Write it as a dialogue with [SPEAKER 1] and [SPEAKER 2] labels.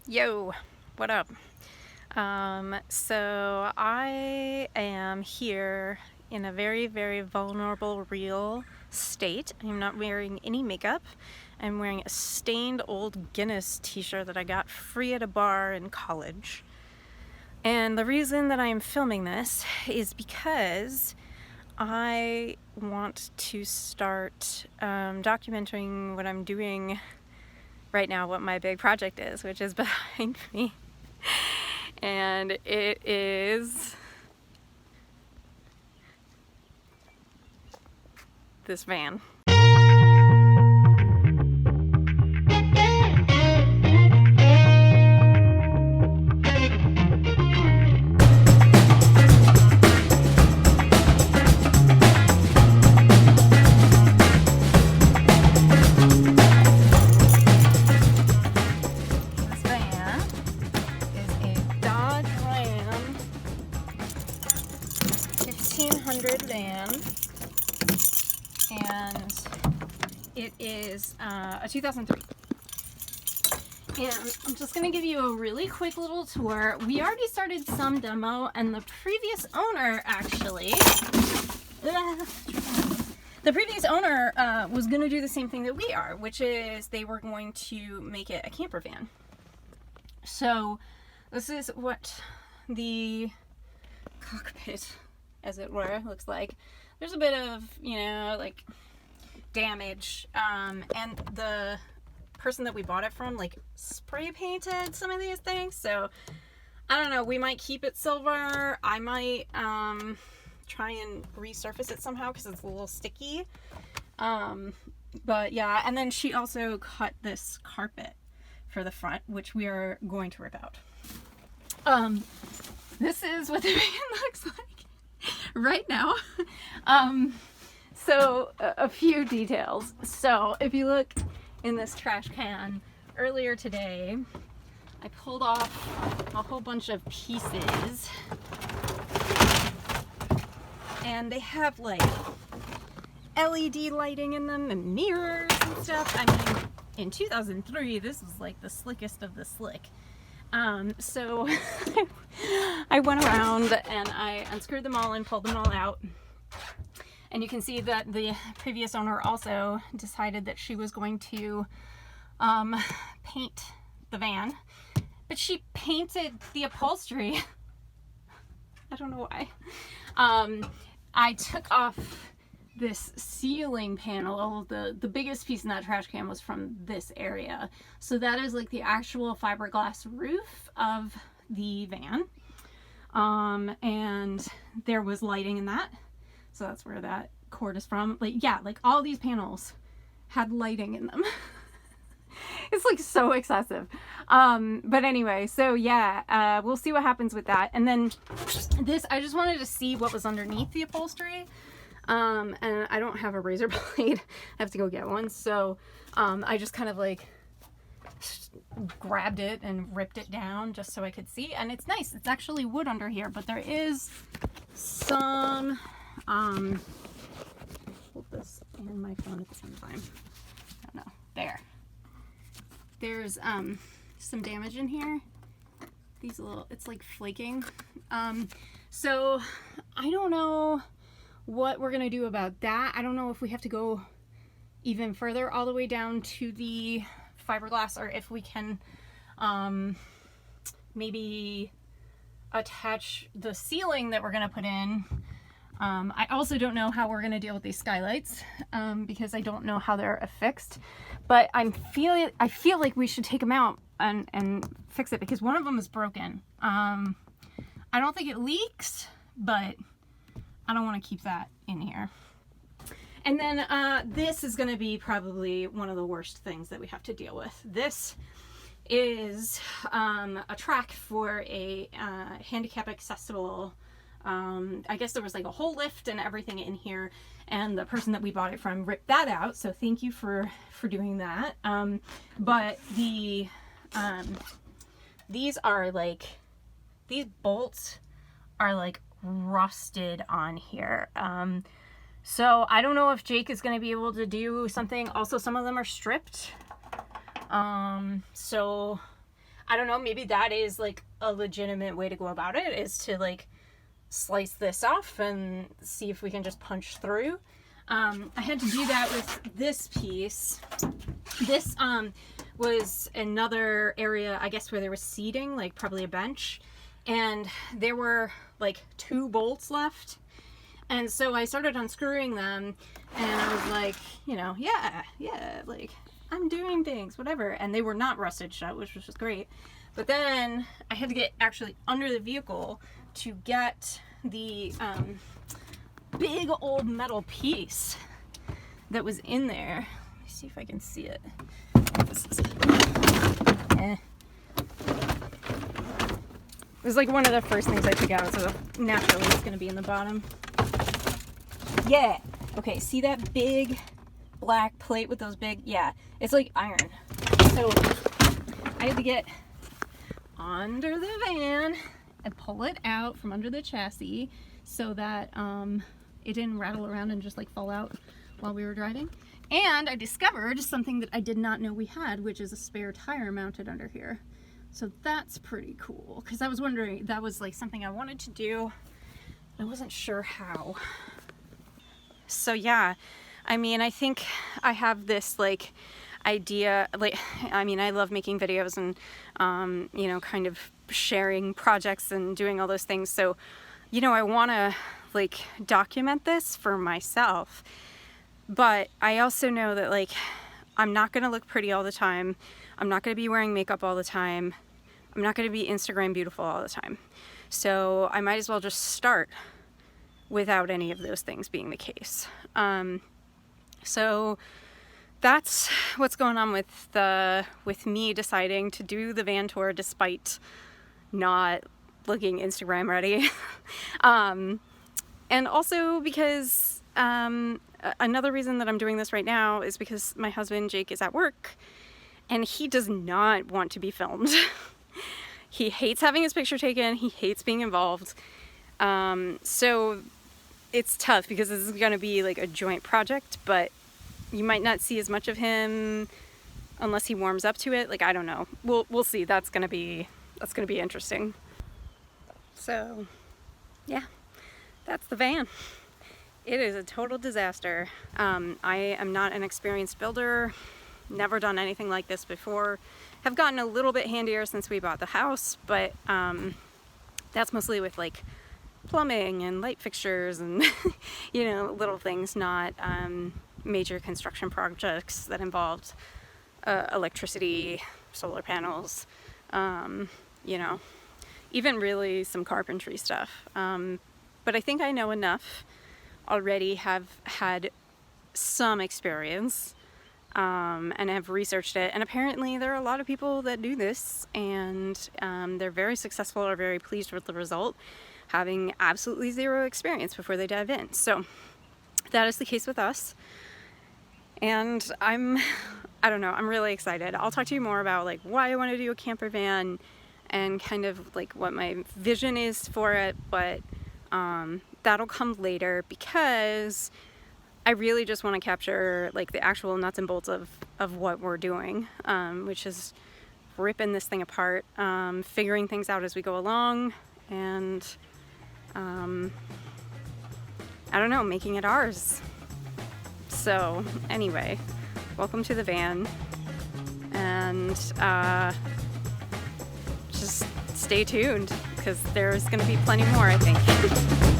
[SPEAKER 1] Yo, what up? So I am here in a very, very vulnerable, real state. I'm not wearing any makeup. I'm wearing a stained old Guinness t-shirt that I got free at a bar in college. And the reason that I am filming this is because I want to start documenting what I'm doing right now, what my big project is, which is behind me. And it is this van. This van is a Dodge Ram 1500 van, and it is a 2003. And I'm just going to give you a really quick little tour. We already started some demo, and the previous owner was going to do the same thing that we are, which is they were going to make it a camper van. So this is what the cockpit, as it were, looks like. There's a bit of, like damage, and the person that we bought it from spray painted some of these things, so I don't know, we might keep it silver. I might try and resurface it somehow because it's a little sticky, but yeah. And then she also cut this carpet for the front, which we are going to rip out. This is what the van looks like right now. So a few details. So if you look in this trash can, earlier today I pulled off a whole bunch of pieces, and they have like LED lighting in them and mirrors and stuff. I mean, in 2003 this was like the slickest of the slick. So I went around and I unscrewed them all and pulled them all out. And you can see that the previous owner also decided that she was going to paint the van, but she painted the upholstery. I don't know why. I took off this ceiling panel. The biggest piece in that trash can was from this area. So that is like the actual fiberglass roof of the van. And there was lighting in that. So that's where that cord is from. Like all these panels had lighting in them. It's like so excessive. But anyway, so yeah, we'll see what happens with that. And then this, I just wanted to see what was underneath the upholstery. And I don't have a razor blade. I have to go get one. So I just kind of like grabbed it and ripped it down just so I could see. And it's nice. It's actually wood under here, but there is some hold this and my phone at the same time. I don't know. There's some damage in here. These little, it's like flaking. So I don't know what we're gonna do about that. I don't know if we have to go even further all the way down to the fiberglass, or if we can maybe attach the ceiling that we're gonna put in. I also don't know how we're going to deal with these skylights, because I don't know how they're affixed, but I feel like we should take them out and fix it, because one of them is broken. I don't think it leaks, but I don't want to keep that in here. And then this is going to be probably one of the worst things that we have to deal with. This is a track for a handicap accessible. I guess there was like a whole lift and everything in here, and the person that we bought it from ripped that out, so thank you for doing that. But these are like, these bolts are like rusted on here. So I don't know if Jake is going to be able to do something. Also, some of them are stripped. So I don't know, maybe that is like a legitimate way to go about it, is to like slice this off and see if we can just punch through. I had to do that with this piece. This was another area, I guess, where there was seating, like probably a bench, and there were like 2 bolts left. And so I started unscrewing them, and I was like, you know, yeah, like I'm doing things, whatever. And they were not rusted shut, which was just great. But then I had to get actually under the vehicle to get the big old metal piece that was in there. Let me see if I can see it. This is It was like one of the first things I took out, so naturally it's gonna be in the bottom. Yeah. Okay, see that big black plate with those big, yeah, it's like iron. So I had to get under the van and pull it out from under the chassis so that it didn't rattle around and just like fall out while we were driving. And I discovered something that I did not know we had, which is a spare tire mounted under here. So that's pretty cool, because I was wondering, that was like something I wanted to do. I wasn't sure how. So yeah, I mean, I think I have this like idea, like, I mean, I love making videos and, you know, kind of sharing projects and doing all those things. So, you know, I want to like document this for myself, but I also know that like, I'm not going to look pretty all the time. I'm not going to be wearing makeup all the time. I'm not going to be Instagram beautiful all the time. So I might as well just start without any of those things being the case. So that's what's going on with me deciding to do the van tour despite not looking Instagram ready. And also because another reason that I'm doing this right now is because my husband Jake is at work and he does not want to be filmed. He hates having his picture taken. He hates being involved. So it's tough because this is going to be like a joint project, but you might not see as much of him unless he warms up to it. Like, I don't know. We'll see. That's going to be interesting. So yeah, that's the van. It is a total disaster. I am not an experienced builder. Never done anything like this before. Have gotten a little bit handier since we bought the house, but that's mostly with like plumbing and light fixtures and you know, little things, not major construction projects that involved electricity, solar panels, you know, even really some carpentry stuff. But I think I know enough already, have had some experience, and have researched it, and apparently there are a lot of people that do this, and they're very successful or very pleased with the result, having absolutely zero experience before they dive in. So that is the case with us, and I don't know, I'm really excited. I'll talk to you more about like why I want to do a camper van and kind of like what my vision is for it, but that'll come later because I really just want to capture like the actual nuts and bolts of what we're doing, which is ripping this thing apart, figuring things out as we go along, and I don't know, making it ours. So anyway, welcome to the van, and just stay tuned because there's going to be plenty more, I think.